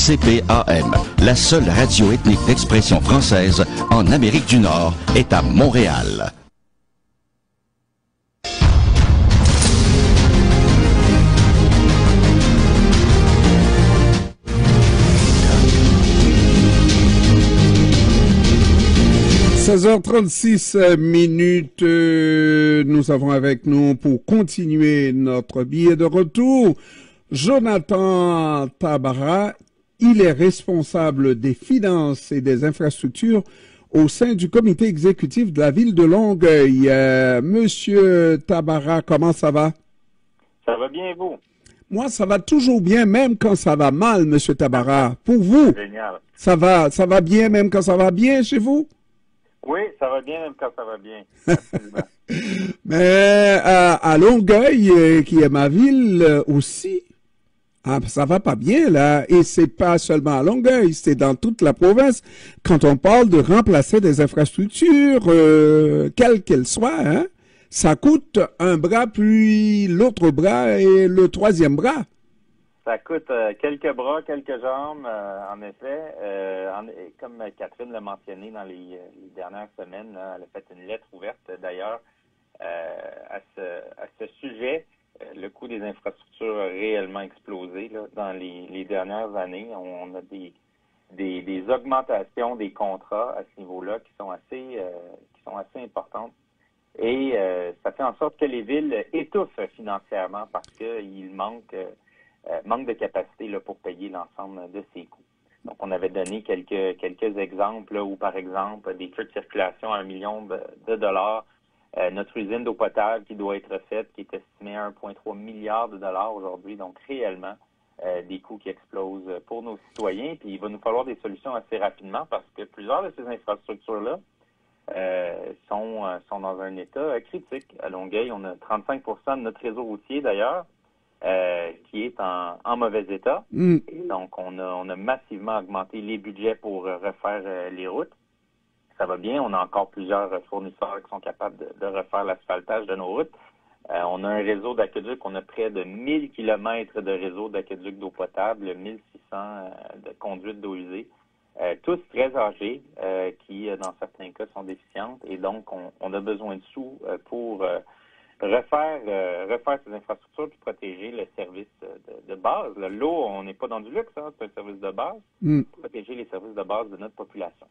CPAM, la seule radio ethnique d'expression française en Amérique du Nord, est à Montréal. « 16h36 minutes, nous avons avec nous pour continuer notre billet de retour Jonathan Tabara. Il est responsable des finances et des infrastructures au sein du comité exécutif de la ville de Longueuil. Monsieur Tabara, comment ça va? Ça va bien, vous? Moi, ça va toujours bien, même quand ça va mal, monsieur Tabara. Pour vous, génial. Ça va bien, même quand ça va bien chez vous? Oui, ça va bien, même quand ça va bien. Mais à Longueuil, qui est ma ville aussi, ça va pas bien là. Et c'est pas seulement à Longueuil, c'est dans toute la province. Quand on parle de remplacer des infrastructures, quelles qu'elles soient, hein, ça coûte un bras puis l'autre bras et le troisième bras. Ça coûte quelques bras, quelques jambes, en effet. Comme Catherine l'a mentionné dans les dernières semaines, là, elle a fait une lettre ouverte d'ailleurs à ce sujet. Le coût des infrastructures a réellement explosé là, dans les dernières années. On a des augmentations des contrats à ce niveau-là qui sont assez importantes. Et ça fait en sorte que les villes étouffent financièrement parce qu'il manque de capacité là, pour payer l'ensemble de ces coûts. Donc, on avait donné quelques exemples là, où, par exemple, des feux de circulation à 1 million de dollars, notre usine d'eau potable qui doit être faite, qui est estimée à 1,3 milliard de dollars aujourd'hui. Donc, réellement, des coûts qui explosent pour nos citoyens. Puis, il va nous falloir des solutions assez rapidement parce que plusieurs de ces infrastructures-là sont dans un état critique. À Longueuil, on a 35% de notre réseau routier, d'ailleurs, qui est en mauvais état. Et donc, on a massivement augmenté les budgets pour refaire les routes. Ça va bien. On a encore plusieurs fournisseurs qui sont capables de refaire l'asphaltage de nos routes. On a un réseau d'aqueduc. On a près de 1000 kilomètres de réseau d'aqueduc d'eau potable, 1600 de conduites d'eau usée. Tous très âgés, qui, dans certains cas, sont déficientes. Et donc, on a besoin de sous pour refaire ces infrastructures puis protéger le service de base. L'eau, on n'est pas dans du luxe, hein, c'est un service de base. Protéger les services de base de notre population.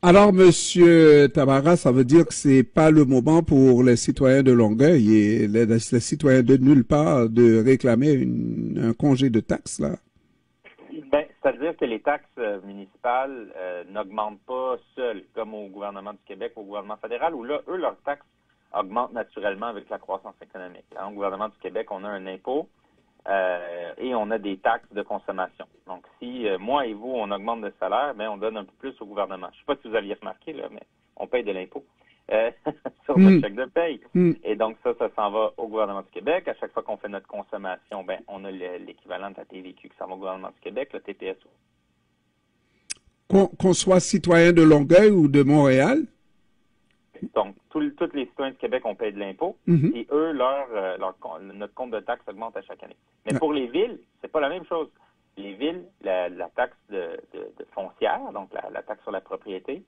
Alors, monsieur Tabara, ça veut dire que c'est pas le moment pour les citoyens de Longueuil et les citoyens de nulle part de réclamer un congé de taxes, là? Ben, c'est-à-dire que les taxes municipales n'augmentent pas seules, comme au gouvernement du Québec, au gouvernement fédéral, où là, eux, leurs taxes augmente naturellement avec la croissance économique. Au gouvernement du Québec, on a un impôt et on a des taxes de consommation. Donc, si moi et vous, on augmente de salaire, ben on donne un peu plus au gouvernement. Je ne sais pas si vous aviez remarqué, là, mais on paye de l'impôt sur notre chèque de paye. Et donc, ça s'en va au gouvernement du Québec. À chaque fois qu'on fait notre consommation, ben on a l'équivalent de la TVQ qui s'en va au gouvernement du Québec, le TPS. Qu'on soit citoyen de Longueuil ou de Montréal? Donc, tous les citoyens du Québec, on paye de l'impôt, et eux, notre compte de taxes augmente à chaque année. Mais pour les villes, c'est pas la même chose. Les villes, la taxe de foncière, donc la taxe sur la propriété,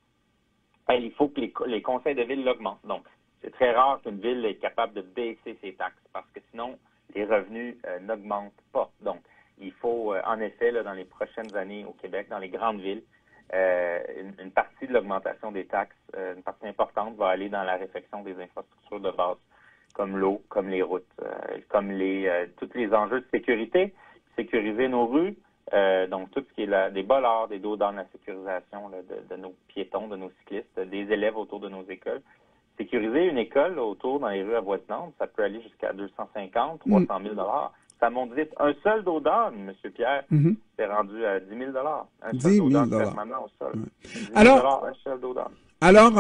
il faut que les conseils de ville l'augmentent. Donc, c'est très rare qu'une ville est capable de baisser ses taxes, parce que sinon, les revenus n'augmentent pas. Donc, il faut, en effet, là, dans les prochaines années au Québec, dans les grandes villes, une partie de l'augmentation des taxes, une partie importante va aller dans la réfection des infrastructures de base, comme l'eau, comme les routes, comme tous les enjeux de sécurité, sécuriser nos rues, donc tout ce qui est des bollards, des dos dans la sécurisation là, de nos piétons, de nos cyclistes, des élèves autour de nos écoles. Sécuriser une école là, autour dans les rues avoisinantes, ça peut aller jusqu'à 250, 300 000 $. Ça monte vite. Un seul dos d'âne, M. Pierre, c'est rendu à 10 000 $. Un seul dos d'âne permanent au sol. 10 000 $, un seul dos d'âne. Alors,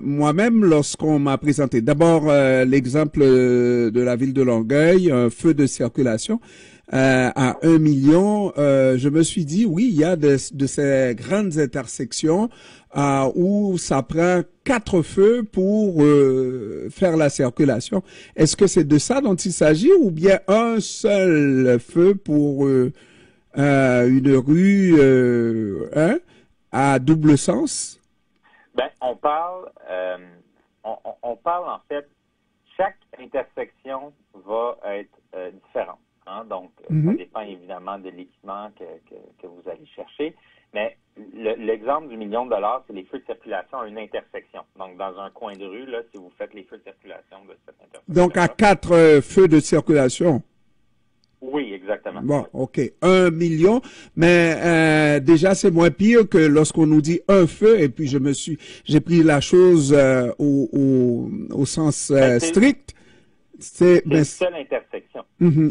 moi-même, lorsqu'on m'a présenté d'abord l'exemple de la ville de Longueuil, un feu de circulation à 1 million, je me suis dit, oui, il y a de ces grandes intersections où ça prend 4 feux pour faire la circulation. Est-ce que c'est de ça dont il s'agit ou bien un seul feu pour une rue à double sens? Ben, on parle en fait, chaque intersection va être différente. Hein? Donc, ça dépend évidemment de l'équipement que vous allez chercher. Mais l'exemple du $1 million, c'est les feux de circulation à une intersection. Donc, dans un coin de rue, là, si vous faites les feux de circulation de cette intersection. Donc, à 4 feux de circulation. Oui, exactement. Bon, OK. 1 million. Mais déjà, c'est moins pire que lorsqu'on nous dit un feu, et puis j'ai pris la chose au sens strict. C'est une seule intersection.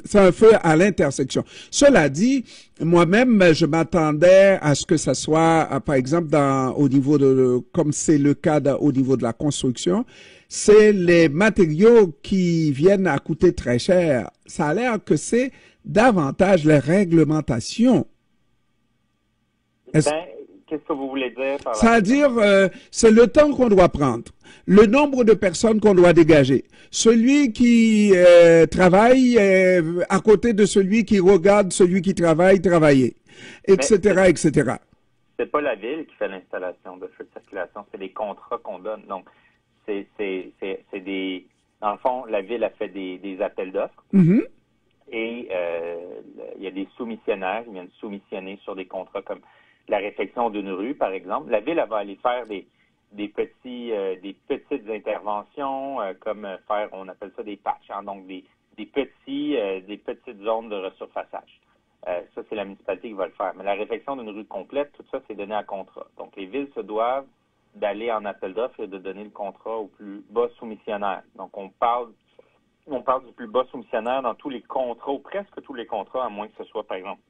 C'est un feu à l'intersection. Cela dit, moi-même, je m'attendais à ce que ça soit, par exemple, au niveau comme c'est le cas au niveau de la construction, c'est les matériaux qui viennent à coûter très cher. Ça a l'air que c'est davantage les réglementations. Qu'est-ce que vous voulez dire par là? C'est-à-dire, c'est le temps qu'on doit prendre, le nombre de personnes qu'on doit dégager, celui qui travaille à côté de celui qui regarde celui qui travailler, etc., etc. C'est pas la ville qui fait l'installation de feux de circulation, c'est les contrats qu'on donne. Donc, c'est des... Dans le fond, la ville a fait des appels d'offres. Et il y a des soumissionnaires qui viennent soumissionner sur des contrats comme la réfection d'une rue, par exemple. La ville, elle va aller faire des petites interventions, comme faire, on appelle ça des patchs, hein, donc des petites zones de resurfaçage. Ça, c'est la municipalité qui va le faire. Mais la réfection d'une rue complète, tout ça, c'est donné à contrat. Donc, les villes se doivent d'aller en appel d'offres et de donner le contrat au plus bas soumissionnaire. Donc, on parle du plus bas soumissionnaire dans tous les contrats, ou presque tous les contrats, à moins que ce soit, par exemple,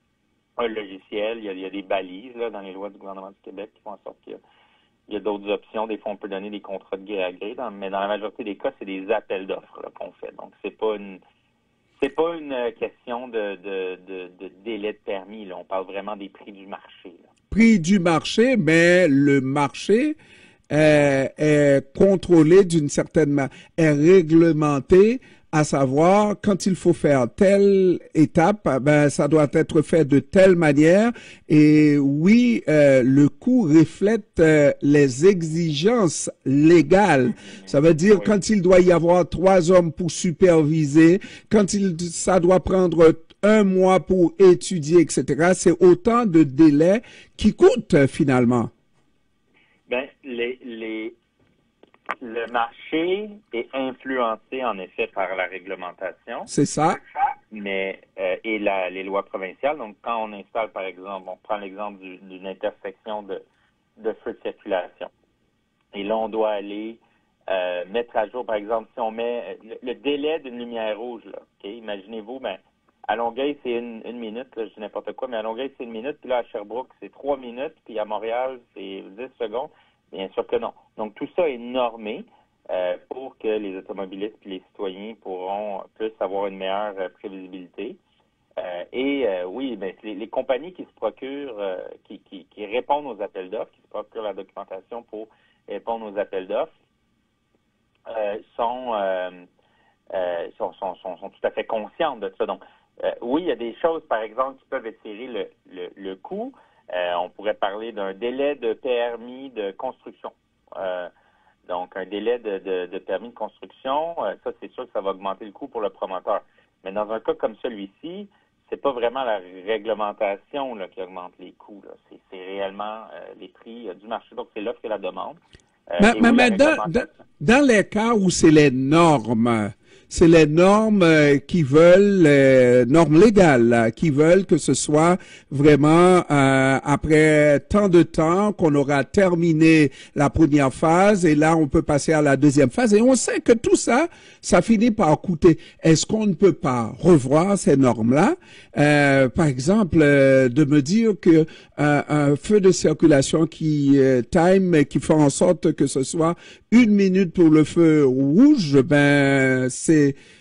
un logiciel. Il y a des balises là, dans les lois du gouvernement du Québec qui font en sorte qu'il y a d'autres options. Des fois, on peut donner des contrats de gré à gré, mais dans la majorité des cas, c'est des appels d'offres qu'on fait. Donc, c'est pas une question de délai de permis. Là. On parle vraiment des prix du marché. Là. Prix du marché, mais le marché est contrôlé d'une certaine manière, est réglementé, à savoir quand il faut faire telle étape, ça doit être fait de telle manière. Et oui, le coût reflète les exigences légales. Ça veut dire quand il doit y avoir 3 hommes pour superviser, ça doit prendre 1 mois pour étudier, etc. C'est autant de délais qui coûtent finalement. Ben, le marché est influencé, en effet, par la réglementation. C'est ça. Mais, les lois provinciales. Donc, quand on installe, par exemple, on prend l'exemple d'une intersection de feux de circulation. Et là, on doit aller mettre à jour, par exemple, si on met le délai d'une lumière rouge, là. Okay? Imaginez-vous, à Longueuil, c'est une minute, là, je dis n'importe quoi, mais à Longueuil, c'est 1 minute, puis là, à Sherbrooke, c'est 3 minutes, puis à Montréal, c'est 10 secondes. Bien sûr que non. Donc, tout ça est normé pour que les automobilistes et les citoyens puissent avoir une meilleure prévisibilité. Oui, mais les compagnies qui se procurent, qui répondent aux appels d'offres, qui se procurent la documentation pour répondre aux appels d'offres, sont tout à fait conscientes de ça. Donc, oui, il y a des choses, par exemple, qui peuvent étirer le coût. On pourrait parler d'un délai de permis de construction. Donc, un délai de permis de construction, ça, c'est sûr que ça va augmenter le coût pour le promoteur. Mais dans un cas comme celui-ci, c'est pas vraiment la réglementation là, qui augmente les coûts. Là. C'est réellement les prix du marché. Donc, c'est l'offre et la demande. Mais dans les cas où c'est les normes qui veulent, normes légales, là, qui veulent que ce soit vraiment après tant de temps qu'on aura terminé la première phase et là on peut passer à la deuxième phase et on sait que tout ça, ça finit par coûter. Est-ce qu'on ne peut pas revoir ces normes-là? Par exemple, de me dire que un feu de circulation qui fait en sorte que ce soit 1 minute pour le feu rouge,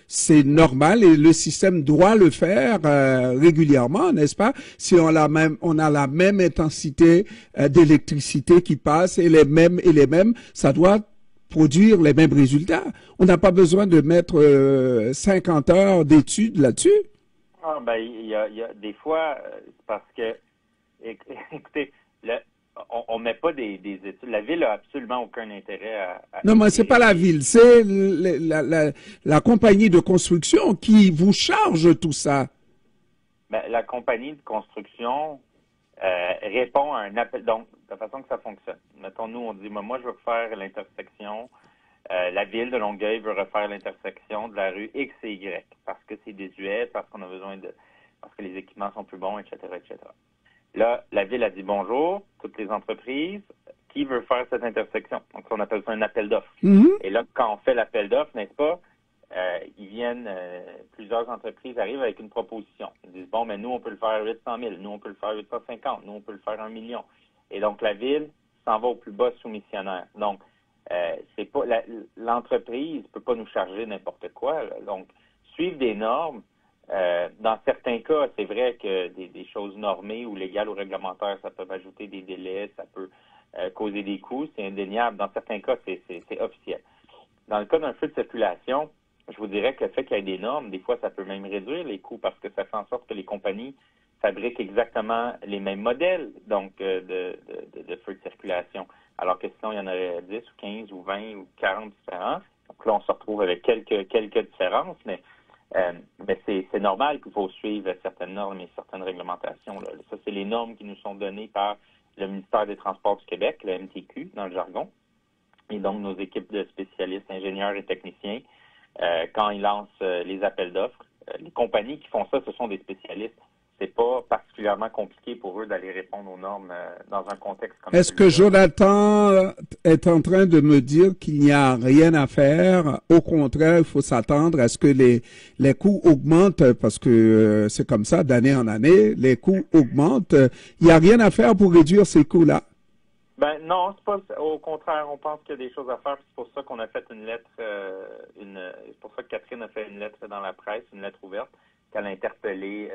c'est normal et le système doit le faire régulièrement, n'est-ce pas? Si on a la même intensité d'électricité qui passe et les mêmes, ça doit produire les mêmes résultats. On n'a pas besoin de mettre 50 heures d'études là-dessus. Ah, ben, il y a des fois, parce que, écoutez, on met pas des études. La ville a absolument aucun intérêt à Non, mais c'est pas la ville, c'est la compagnie de construction qui vous charge tout ça. Ben, la compagnie de construction répond à un appel. Donc, de la façon que ça fonctionne. Mettons, nous, on dit, moi, je veux refaire l'intersection. La ville de Longueuil veut refaire l'intersection de la rue X et Y parce que c'est désuet, parce qu'on a besoin parce que les équipements sont plus bons, etc., etc. Là, la ville a dit bonjour, toutes les entreprises, qui veut faire cette intersection? Donc, on appelle ça un appel d'offres. Et là, quand on fait l'appel d'offres, n'est-ce pas, plusieurs entreprises arrivent avec une proposition. Ils disent, bon, mais nous, on peut le faire à 800 000, nous, on peut le faire à 850, nous, on peut le faire à 1 million. Et donc, la ville s'en va au plus bas soumissionnaire. Donc, c'est pas l'entreprise peut pas nous charger n'importe quoi. Là. Donc, suivre des normes, dans certains cas, c'est vrai que des choses normées ou légales ou réglementaires, ça peut ajouter des délais, ça peut causer des coûts, c'est indéniable. Dans certains cas, c'est officiel. Dans le cas d'un feu de circulation, je vous dirais que le fait qu'il y ait des normes, des fois, ça peut même réduire les coûts parce que ça fait en sorte que les compagnies fabriquent exactement les mêmes modèles donc de feux de circulation. Alors que sinon, il y en aurait 10 ou 15 ou 20 ou 40 différents. Donc là, on se retrouve avec quelques différences, mais c'est normal qu'il faut suivre certaines normes et certaines réglementations. Là. Ça, c'est les normes qui nous sont données par le ministère des Transports du Québec, le MTQ, dans le jargon. Et donc, nos équipes de spécialistes, ingénieurs et techniciens, quand ils lancent les appels d'offres, les compagnies qui font ça, ce sont des spécialistes. C'est pas particulièrement compliqué pour eux d'aller répondre aux normes dans un contexte comme ça. Est-ce que Jonathan est en train de me dire qu'il n'y a rien à faire? Au contraire, il faut s'attendre à ce que les coûts augmentent parce que c'est comme ça d'année en année, les coûts augmentent. Il n'y a rien à faire pour réduire ces coûts-là? Ben non, c'est pas. Au contraire, on pense qu'il y a des choses à faire. C'est pour ça qu'on a fait une lettre. C'est pour ça que Catherine a fait une lettre dans la presse, une lettre ouverte, qu'elle a interpellé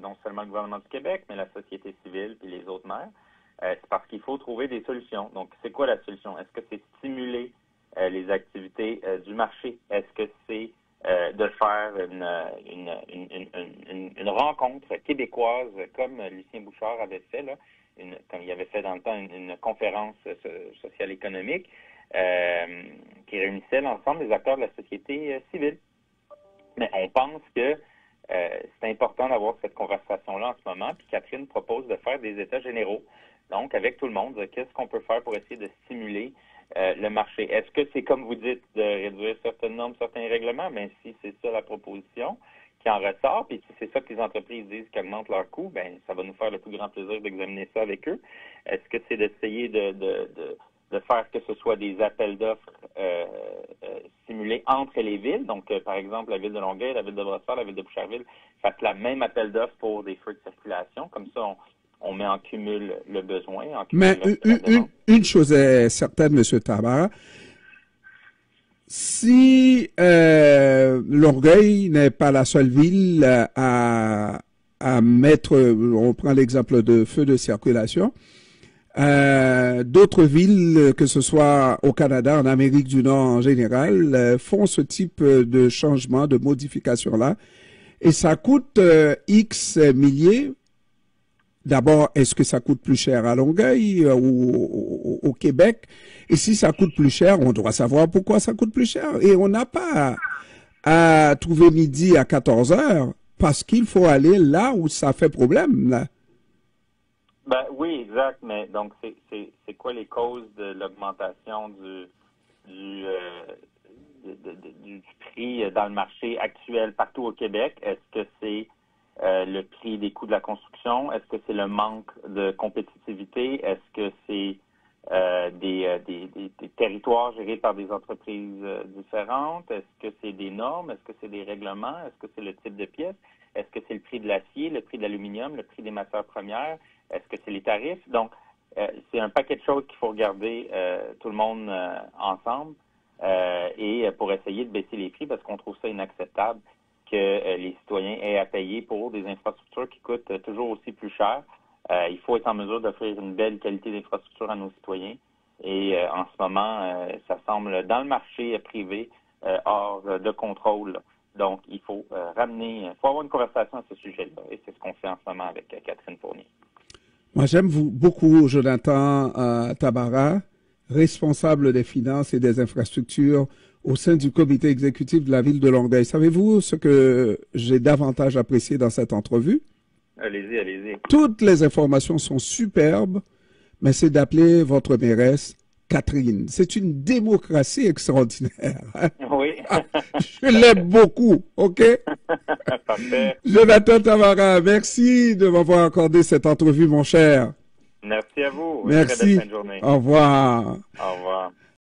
non seulement le gouvernement du Québec, mais la société civile puis les autres maires. C'est parce qu'il faut trouver des solutions. Donc, c'est quoi la solution? Est-ce que c'est stimuler les activités du marché? Est-ce que c'est de faire une rencontre québécoise comme Lucien Bouchard avait fait là? Comme il avait fait dans le temps une conférence sociale économique qui réunissait l'ensemble des acteurs de la société civile. Mais on pense que c'est important d'avoir cette conversation-là en ce moment. Puis Catherine propose de faire des états généraux. Donc, avec tout le monde, qu'est-ce qu'on peut faire pour essayer de stimuler le marché? Est-ce que c'est, comme vous dites, de réduire certaines normes, certains règlements? Mais si c'est ça la proposition qui en ressort, puis si c'est ça que les entreprises disent qui augmentent leurs coûts, ben ça va nous faire le plus grand plaisir d'examiner ça avec eux. Est-ce que c'est d'essayer de faire que ce soit des appels d'offres simulés entre les villes? Donc, par exemple, la ville de Longueuil, la ville de Brossard, la ville de Boucherville fassent la même appel d'offres pour des feux de circulation. Comme ça, on met en cumul le besoin. Mais une chose est certaine, M. Tabara, si Longueuil n'est pas la seule ville à mettre, on prend l'exemple de feux de circulation, d'autres villes, que ce soit au Canada, en Amérique du Nord en général, font ce type de changement, de modification-là. Et ça coûte X milliers. D'abord, est-ce que ça coûte plus cher à Longueuil ou au Québec? Et si ça coûte plus cher, on doit savoir pourquoi ça coûte plus cher. Et on n'a pas à trouver midi à 14 heures parce qu'il faut aller là où ça fait problème, là. Ben oui, exact. Mais donc, c'est quoi les causes de l'augmentation du prix dans le marché actuel partout au Québec? Est-ce que c'est le prix des coûts de la construction? Est-ce que c'est le manque de compétitivité? Est-ce que c'est des territoires gérés par des entreprises différentes? Est-ce que c'est des normes? Est-ce que c'est des règlements? Est-ce que c'est le type de pièce? Est-ce que c'est le prix de l'acier, le prix de l'aluminium, le prix des matières premières? Est-ce que c'est les tarifs? Donc, c'est un paquet de choses qu'il faut regarder tout le monde ensemble et pour essayer de baisser les prix parce qu'on trouve ça inacceptable que les citoyens aient à payer pour des infrastructures qui coûtent toujours aussi plus cher. Il faut être en mesure d'offrir une belle qualité d'infrastructure à nos citoyens. Et en ce moment, ça semble, dans le marché privé, hors de contrôle Donc, il faut faut avoir une conversation à ce sujet-là. Et c'est ce qu'on fait en ce moment avec Catherine Fournier. Moi, j'aime beaucoup Jonathan Tabarra, responsable des finances et des infrastructures au sein du comité exécutif de la ville de Longueuil. Savez-vous ce que j'ai davantage apprécié dans cette entrevue? Allez-y, allez-y. Toutes les informations sont superbes, mais c'est d'appeler votre mairesse Catherine. C'est une démocratie extraordinaire. Hein? Oui. Je l'aime beaucoup, OK? Parfait. Jonathan Tabarra, merci de m'avoir accordé cette entrevue, mon cher. Merci à vous. Merci. Une très belle fin de journée. Au revoir. Au revoir.